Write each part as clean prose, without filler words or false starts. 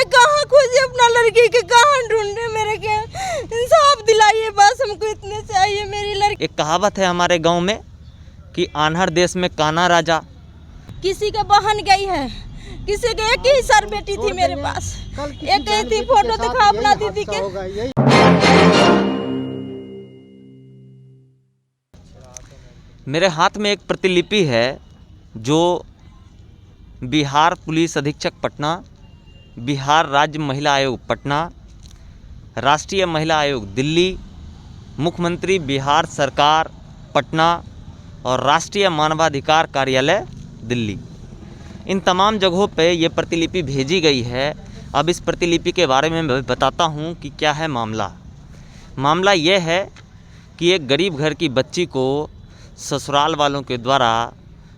मैं कहाँ खोजे अपना लड़की के, कहाँ ढूंढे, मेरे के इंसाफ दिलाइए बस, हमको इतने चाहिए मेरी लड़की। एक कहावत है हमारे गांव में कि आन्हर देश में काना राजा। किसी के बहन गई है, किसी के एक ही सर बेटी थी मेरे पास, एक ही थी, फोटो दिखा अपना दीदी के। मेरे हाथ में एक प्रतिलिपि है जो बिहार पुलिस अधीक्षक पटना, बिहार राज्य महिला आयोग पटना, राष्ट्रीय महिला आयोग दिल्ली, मुख्यमंत्री बिहार सरकार पटना और राष्ट्रीय मानवाधिकार कार्यालय दिल्ली, इन तमाम जगहों पे ये प्रतिलिपि भेजी गई है। अब इस प्रतिलिपि के बारे में मैं बताता हूँ कि क्या है मामला। मामला ये है कि एक गरीब घर की बच्ची को ससुराल वालों के द्वारा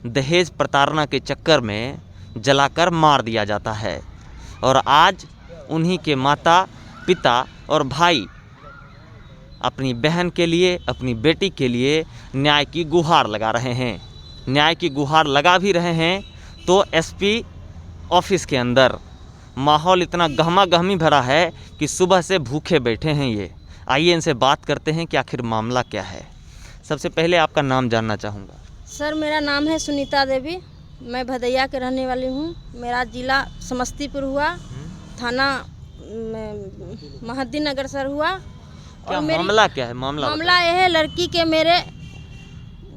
दहेज प्रताड़ना के चक्कर में जलाकर मार दिया जाता है और आज उन्हीं के माता पिता और भाई अपनी बहन के लिए, अपनी बेटी के लिए न्याय की गुहार लगा रहे हैं। न्याय की गुहार लगा भी रहे हैं तो एसपी ऑफिस के अंदर माहौल इतना गहमा गहमी भरा है कि सुबह से भूखे बैठे हैं ये। आइए इनसे बात करते हैं कि आखिर मामला क्या है। सबसे पहले आपका नाम जानना चाहूँगा। सर मेरा नाम है सुनीता देवी, मैं भदैया के रहने वाली हूँ। मेरा ज़िला समस्तीपुर हुआ, थाना महद्दी नगर सर हुआ। क्या मामला क्या है? मामला यह है, लड़की के मेरे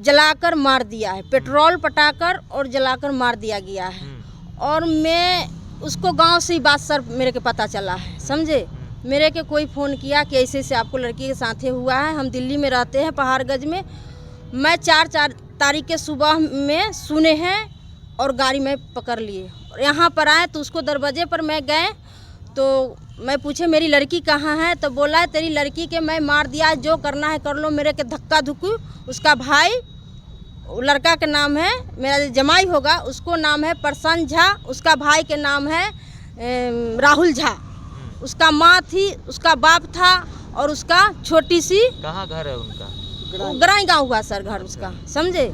जलाकर मार दिया है, पेट्रोल पटाकर और जलाकर मार दिया गया है। और मैं उसको गांव से ही बात सर मेरे के पता चला है, समझे। मेरे के कोई फ़ोन किया कि ऐसे से आपको लड़की के साथ हुआ है। हम दिल्ली में रहते हैं, पहाड़गंज में। मैं 4 तारीख के सुबह में सुने हैं और गाड़ी में पकड़ लिए और यहाँ पर आए तो उसको दरवाजे पर मैं गए तो मैं पूछे मेरी लड़की कहाँ है, तो बोला है तेरी लड़की के मैं मार दिया, जो करना है कर लो। मेरे के धक्का धुक्की, उसका भाई, लड़का के नाम है, मेरा जमाई होगा, उसको नाम है प्रसन्न झा, उसका भाई के नाम है राहुल झा, उसका माँ थी, उसका बाप था और उसका छोटी सी, कहाँ घर है उनका? ग्राई गाँव हुआ सर घर उसका, समझे।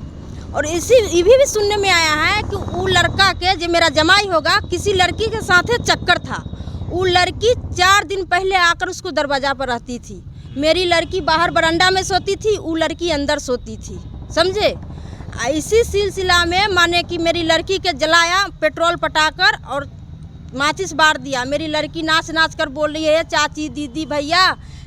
और ये भी सुनने में आया है कि वो लड़का के जो मेरा जमाई होगा किसी लड़की के साथ चक्कर था। वो लड़की 4 दिन पहले आकर उसको दरवाजा पर रहती थी। मेरी लड़की बाहर बरामदा में सोती थी, वो लड़की अंदर सोती थी, समझे। इसी सिलसिला में माने कि मेरी लड़की के जलाया, पेट्रोल पटाकर और माचिस बार दिया। मेरी लड़की नाच नाच कर बोल रही है, चाची, दीदी, भैया,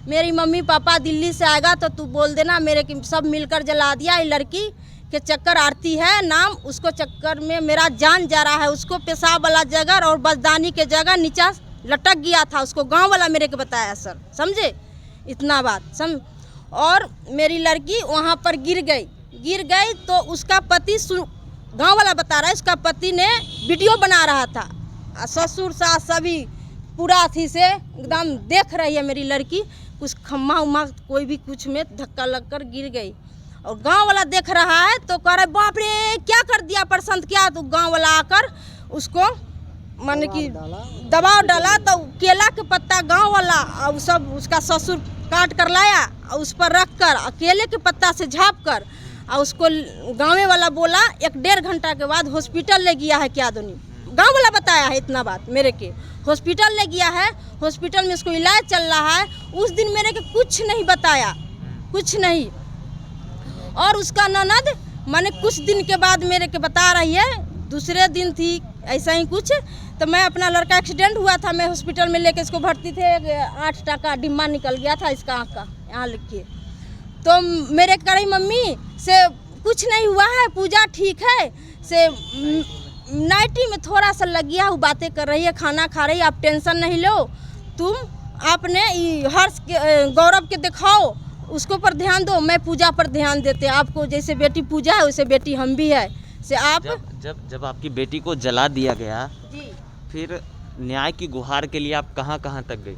मेरी मम्मी पापा दिल्ली से आएगा तो तू बोल देना, मेरे की सब मिलकर जला दिया। ये लड़की के चक्कर आरती है नाम, उसको चक्कर में मेरा जान जा रहा है। उसको पेशाब वाला जगह और बजदानी के जगह नीचा लटक गया था, उसको गांव वाला मेरे को बताया सर, समझे इतना बात और मेरी लड़की वहाँ पर गिर गई तो उसका पति, गांव वाला बता रहा है, उसका पति ने वीडियो बना रहा था, ससुर सास सभी पूरा अथी से एकदम देख रही है मेरी लड़की। कुछ खम्मा उम्मा कोई भी कुछ में धक्का लगकर गिर गई और गांव वाला देख रहा है तो कह रहे बाप रे क्या कर दिया प्रसन्न, क्या। तो गांव वाला आकर उसको माने कि दबाव डाला तो केला के पत्ता गांव वाला और सब उसका ससुर काट कर लाया और उस पर रख कर केले के पत्ता से झाँप कर और उसको गाँव वाला बोला 1-1.5 घंटा के बाद हॉस्पिटल ले गया है। क्या दोनी गाँव वाला बताया है इतना बात मेरे के, हॉस्पिटल ले गया है, हॉस्पिटल में उसको इलाज चल रहा है। उस दिन मेरे के कुछ नहीं बताया, कुछ नहीं। और उसका ननद माने कुछ दिन के बाद मेरे के बता रही है, दूसरे दिन थी ऐसा ही कुछ, तो मैं अपना लड़का एक्सीडेंट हुआ था, मैं हॉस्पिटल में लेके इसको भर्ती थे, 8 टका डिम्बा निकल गया था इसका आँख का, यहाँ लिख के। तो मेरे कह रही मम्मी से कुछ नहीं हुआ है, पूजा ठीक है, से नाइटी में थोड़ा सा लग गया, वो बातें कर रही है, खाना खा रही है, आप टेंशन नहीं लो, तुम आपने हर्ष के गौरव के दिखाओ, उसको पर ध्यान दो, मैं पूजा पर ध्यान देते, आपको जैसे बेटी पूजा है वैसे बेटी हम भी है। से आप जब आपकी बेटी को जला दिया गया जी, फिर न्याय की गुहार के लिए आप कहाँ तक गई?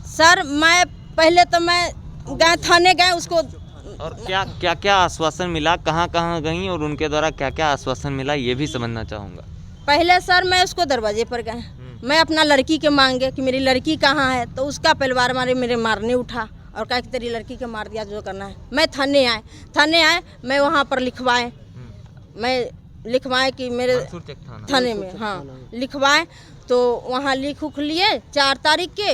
सर मैं पहले तो मैं गए थाने गए, उसको और क्या आश्वासन मिला, कहाँ गई और उनके द्वारा क्या आश्वासन मिला, ये भी समझना चाहूँगा। पहले सर मैं उसको दरवाजे पर गए, मैं अपना लड़की के मांगे कि मेरी लड़की कहाँ है, तो उसका परिवार मेरे मारने उठा और कहा कि तेरी लड़की के मार दिया, जो करना है। मैं थाने आए, मैं वहाँ पर लिखवाए कि मेरे थाने में, हाँ लिखवाए तो वहाँ लिख उख लिए 4 तारीख के,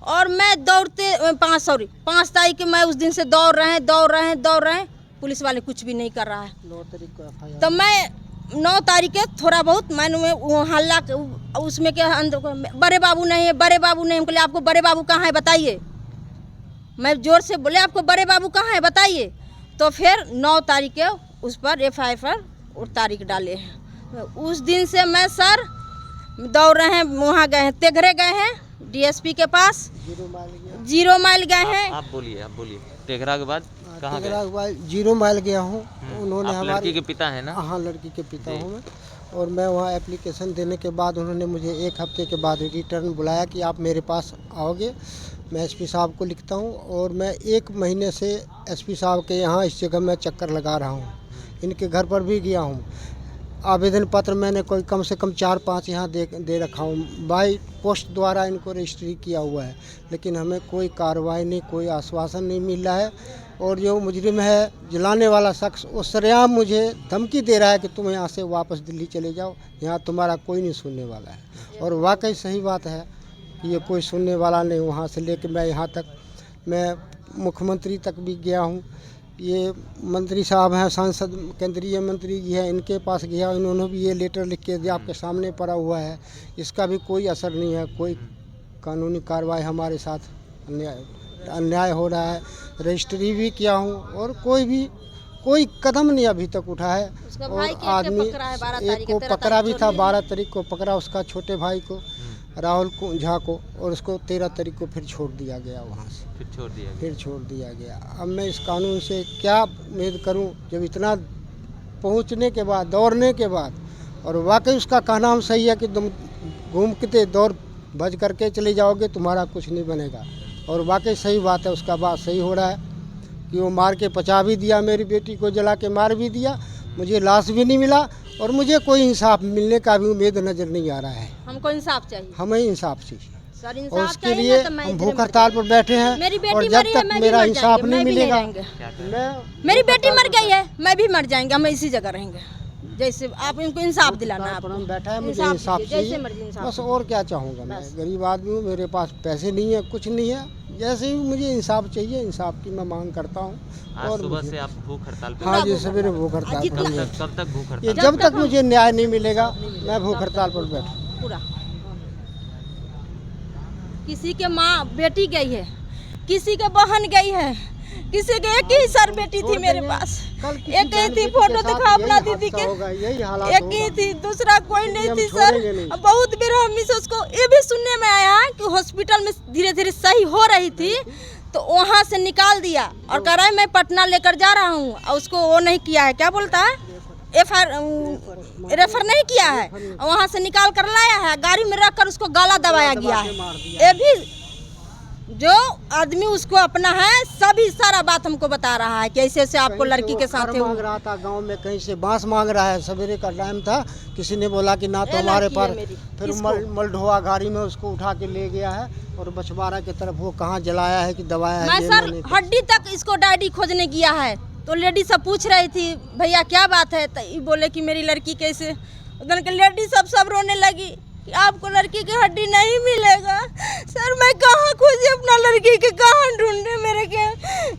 और मैं दौड़ते 5 तारीख के मैं उस दिन से दौड़ रहे हैं, पुलिस वाले कुछ भी नहीं कर रहा है। 9 तारीख को FIR। तो मैं 9 तारीख के थोड़ा बहुत मैंने वो हल्ला उसमें के बड़े बाबू नहीं है, हम बोले आपको बड़े बाबू कहाँ है बताइए। मैं जोर से बोले आपको बड़े बाबू कहाँ है बताइए। तो फिर 9 तारीख के उस पर FIR और तारीख डाले हैं। उस दिन से मैं सर दौड़ रहे हैं, वहाँ गए हैं, तेघरे गए हैं DSP के पास, 0 माइल गए हैं। आप बोलिए तेघरा के बाद कहाँ गए? 0 माइल गया हूँ। उन्होंने आप लड़की के पिता हैं ना? हाँ, लड़की के पिता हूँ मैं। और मैं वहाँ एप्लीकेशन देने के बाद उन्होंने मुझे 1 हफ्ते के बाद रिटर्न बुलाया कि आप मेरे पास आओगे, मैं SP साहब को लिखता हूँ। और मैं 1 महीने से SP साहब के यहाँ इस जगह में चक्कर लगा रहा हूँ, इनके घर पर भी गया हूँ। आवेदन पत्र मैंने कोई कम से कम 4-5 यहाँ दे रखा हूँ, बाई पोस्ट द्वारा इनको रजिस्ट्री किया हुआ है, लेकिन हमें कोई कार्रवाई नहीं, कोई आश्वासन नहीं मिल रहा है। और जो मुजरिम है, जलाने वाला शख्स, वो सरेआम मुझे धमकी दे रहा है कि तुम यहाँ से वापस दिल्ली चले जाओ, यहाँ तुम्हारा कोई नहीं सुनने वाला है। और वाकई सही बात है कि ये कोई सुनने वाला नहीं। वहाँ से लेकर मैं यहाँ तक, मैं मुख्यमंत्री तक भी गया हूँ, ये मंत्री साहब हैं, सांसद केंद्रीय मंत्री जी हैं, इनके पास गया, इन्होंने भी ये लेटर लिख के दिया, आपके सामने पड़ा हुआ है, इसका भी कोई असर नहीं है, कोई कानूनी कार्रवाई हमारे साथ अन्याय हो रहा है। रजिस्ट्री भी किया हूँ और कोई कदम नहीं अभी तक उठा है। और आदमी एक को पकड़ा भी था, 12 तारीख को पकड़ा उसका छोटे भाई को, राहुल झा को, और उसको 13 तारीख को फिर छोड़ दिया गया, वहाँ से फिर छोड़ दिया गया। अब मैं इस कानून से क्या उम्मीद करूं, जब इतना पहुंचने के बाद, दौड़ने के बाद, और वाकई उसका कहना हम सही है कि तुम घूमते दौड़ भज करके चले जाओगे, तुम्हारा कुछ नहीं बनेगा। और वाकई सही बात है, उसका बात सही हो रहा है कि वो मार के पचा भी दिया, मेरी बेटी को जला के मार भी दिया, मुझे लाश भी नहीं मिला, और मुझे कोई इंसाफ मिलने का भी उम्मीद नज़र नहीं आ रहा है। हमको इंसाफ चाहिए, हमें इंसाफ चाहिए, सर इंसाफ और उसके चाहिए लिए तो हम भूख हड़ताल पर बैठे हैं। और जब तक मेरा इंसाफ नहीं मिलेगा, मेरी बेटी मर गई है, मैं भी मर जाएंगे, हम इसी जगह रहेंगे। जैसे आप इनको इंसाफ दिलाना है, हम बैठा है, मुझे इंसाफ चाहिए बस, और क्या चाहूँगा। मैं गरीब आदमी हूँ, मेरे पास पैसे नहीं है, कुछ नहीं है, जैसे ही मुझे इंसाफ चाहिए, इंसाफ की मैं मांग करता हूँ। और सुबह से आप भूख हड़ताल पे? हाँ जी, सवेरे भूख हड़ताल पर। कब तक भूख हड़ताल? ये जब तक मुझे न्याय नहीं मिलेगा, मैं भूख हड़ताल पर बैठूँ पूरा। किसी के माँ बेटी गई है, किसी के बहन गई है, किसी के एक ही सर बेटी थी मेरे पास, एक ही थी, फोटो दिखा अपना दीदी के, एक ही थी, दूसरा कोई नहीं थी सर। बहुत बेरहमी से उसको ये भी सुनने में आया है कि हॉस्पिटल में धीरे धीरे सही हो रही थी, तो वहाँ से निकाल दिया और कह रहा है मैं पटना लेकर जा रहा हूँ, और उसको वो नहीं किया है, क्या बोलता है, रेफर नहीं किया है, वहाँ से निकाल कर लाया है, गाड़ी में रखकर उसको गला दबाया गया है। ये भी जो आदमी उसको अपना है, सभी सारा बात हमको बता रहा है कि ऐसे ऐसे आपको लड़की के साथ मांग रहा था, गांव में कहीं से बांस मांग रहा है। सवेरे का टाइम था, किसी ने बोला कि ना तुम्हारे पर, फिर मलढोआ गाड़ी में उसको उठा के ले गया है, और बछवाड़ा की तरफ वो कहाँ जलाया है कि दबाया है। मैं सर हड्डी तक इसको डैडी खोजने गया है, तो लेडी सब पूछ रही थी भैया क्या बात है, तो ये बोले कि मेरी लड़की कैसे, उधर के लेडी सब रोने लगी कि आपको लड़की की हड्डी नहीं मिलेगा। सर मैं कहाँ खोजे अपना लड़की के, कहाँ ढूंढे, मेरे के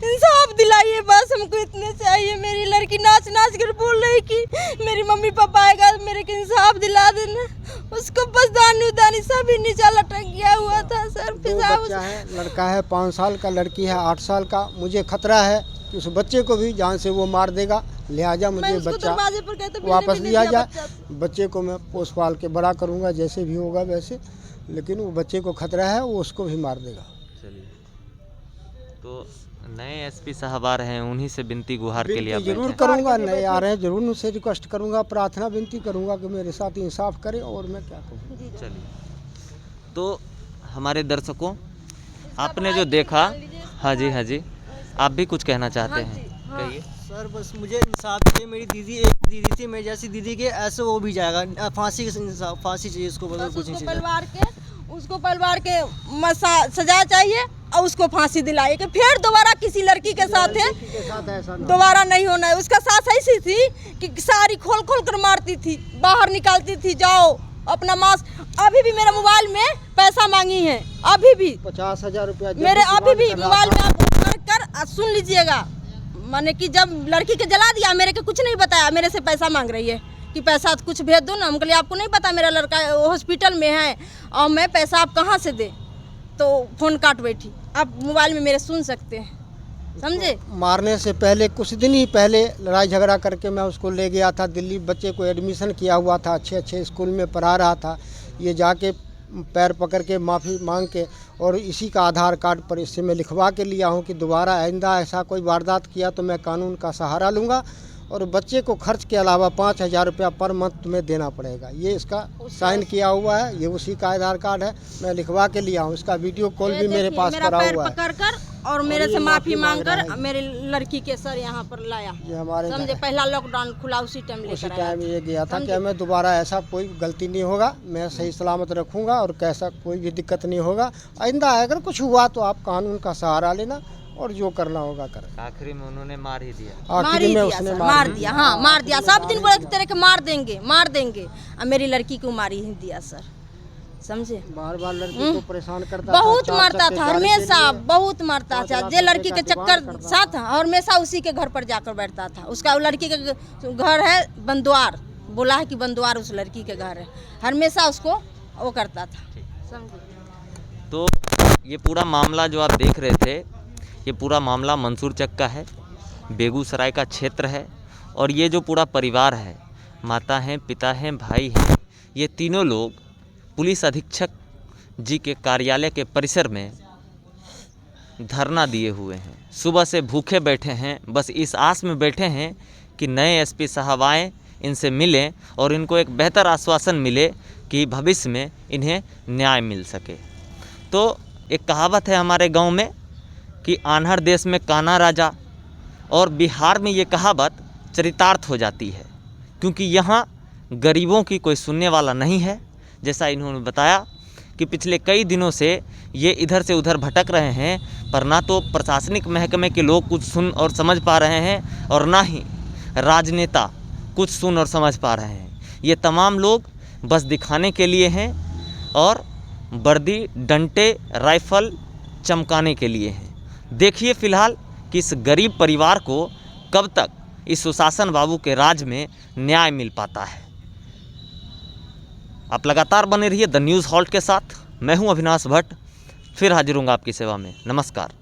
इंसाफ दिलाइए बस, हमको इतने चाहिए। मेरी लड़की नाच नाच कर बोल रही कि मेरी मम्मी पापा आएगा मेरे को इंसाफ दिला देना, उसको बस दानी उदानी सभी नीचा लटक गया हुआ था सर। बच्चा है, लड़का है 5 साल का, लड़की है 8 साल का। मुझे खतरा है कि उस बच्चे को भी जान से वो मार देगा, लिहाजा मुझे बच्चा वापस दिया जाए। बच्चे को मैं पोस पाल के बड़ा करूंगा, जैसे भी होगा वैसे, लेकिन वो बच्चे को खतरा है, वो उसको भी मार देगा। चलिए, तो नए SP साहब आ रहे हैं, उन्हीं से विनती गुहार के लिए जरूर करूंगा, नए आ रहे हैं, जरूर उनसे रिक्वेस्ट करूंगा, प्रार्थना विनती करूंगा कि मेरे साथ इंसाफ करें, और मैं क्या कहूँ। चलिए, तो हमारे दर्शकों, आपने जो देखा, हाँ जी, आप भी कुछ कहना चाहते हैं, कहिए। सर बस मुझे इंसाफ चाहिए, मेरी दीदी एक दीदी थी, मेरी जैसी दीदी के ऐसे वो भी जाएगा, फांसी चाहिए उसको, बस कुछ नहीं चाहिए। उसको परिवार के सजा चाहिए, और उसको फांसी दिलाइए कि फिर दोबारा किसी लड़की के साथ है दोबारा नहीं होना है। उसका सास ऐसी थी कि सारी खोल कर मारती थी, बाहर निकालती थी, जाओ अपना मास्क, अभी भी मेरे मोबाइल में पैसा मांगी है, अभी भी 50,000 रुपया मेरे अभी भी मोबाइल में आप कर सुन लीजिएगा। मैंने कि जब लड़की के जला दिया, मेरे को कुछ नहीं बताया, मेरे से पैसा मांग रही है कि पैसा कुछ भेज दो ना। हम कहलिए आपको नहीं पता मेरा लड़का हॉस्पिटल में है और मैं पैसा आप कहाँ से दे, तो फ़ोन काट बैठी। आप मोबाइल में मेरे सुन सकते हैं, समझे। मारने से पहले कुछ दिन ही पहले लड़ाई झगड़ा करके मैं उसको ले गया था दिल्ली। बच्चे को एडमिशन किया हुआ था, अच्छे अच्छे स्कूल में पढ़ा रहा था। ये जाके पैर पकड़ के माफ़ी मांग के और इसी का आधार कार्ड पर इससे मैं लिखवा के लिया हूँ कि दोबारा आइंदा ऐसा कोई वारदात किया तो मैं कानून का सहारा लूँगा और बच्चे को खर्च के अलावा 5,000 रुपया पर मंथ तुम्हें देना पड़ेगा। ये इसका साइन किया हुआ है, ये उसी का आधार कार्ड है, मैं लिखवा के लिया हूँ। इसका वीडियो कॉल भी मेरे पास पड़ा हुआ है। पकड़ कर और मेरे से माफ़ी मांग कर मेरी लड़की के सर यहाँ पर लाया। ये हमारे समझे, पहला लॉकडाउन खुला उसी टाइम ये गया था कि हमें दोबारा ऐसा कोई गलती नहीं होगा, मैं सही सलामत रखूँगा और कैसा कोई भी दिक्कत नहीं होगा। आइंदा अगर कुछ हुआ तो आप कानून का सहारा लेना और जो करना होगा करें। आखिरी में उन्होंने मार ही दिया, आखिरी में उसने मार दिया। हाँ, मार दिया। सब दिन बोले तरह के मार देंगे मार देंगे, और मेरी लड़की को मार ही दिया सर, समझे। बार बार लड़की को परेशान करता बहुत मारता था, हमेशा बहुत मारता था। जे लड़की के चक्कर साथ और हमेशा उसी के घर पर जाकर बैठता था। उसका लड़की के घर है बंदवार, बोला है कि बंदवार उस लड़की के घर है, हमेशा उसको वो करता था, समझे। तो ये पूरा मामला जो आप देख रहे थे, ये पूरा मामला मंसूर चक का है, बेगूसराय का क्षेत्र है। और ये जो पूरा परिवार है, माता हैं, पिता हैं, भाई हैं, ये तीनों लोग पुलिस अधीक्षक जी के कार्यालय के परिसर में धरना दिए हुए हैं। सुबह से भूखे बैठे हैं, बस इस आस में बैठे हैं कि नए एसपी साहब आएँ, इनसे मिलें और इनको एक बेहतर आश्वासन मिले कि भविष्य में इन्हें न्याय मिल सके। तो एक कहावत है हमारे गांव में कि आन्हर देश में काना राजा, और बिहार में ये कहावत चरितार्थ हो जाती है, क्योंकि यहाँ गरीबों की कोई सुनने वाला नहीं है। जैसा इन्होंने बताया कि पिछले कई दिनों से ये इधर से उधर भटक रहे हैं, पर ना तो प्रशासनिक महकमे के लोग कुछ सुन और समझ पा रहे हैं और ना ही राजनेता कुछ सुन और समझ पा रहे हैं। ये तमाम लोग बस दिखाने के लिए हैं और वर्दी, डंटे, राइफल चमकाने के लिए हैं। देखिए फ़िलहाल कि इस गरीब परिवार को कब तक इस सुशासन बाबू के राज में न्याय मिल पाता है। आप लगातार बने रहिए द न्यूज़ हॉल्ट के साथ। मैं हूं अविनाश भट्ट, फिर हाजिर हूँगा आपकी सेवा में। नमस्कार।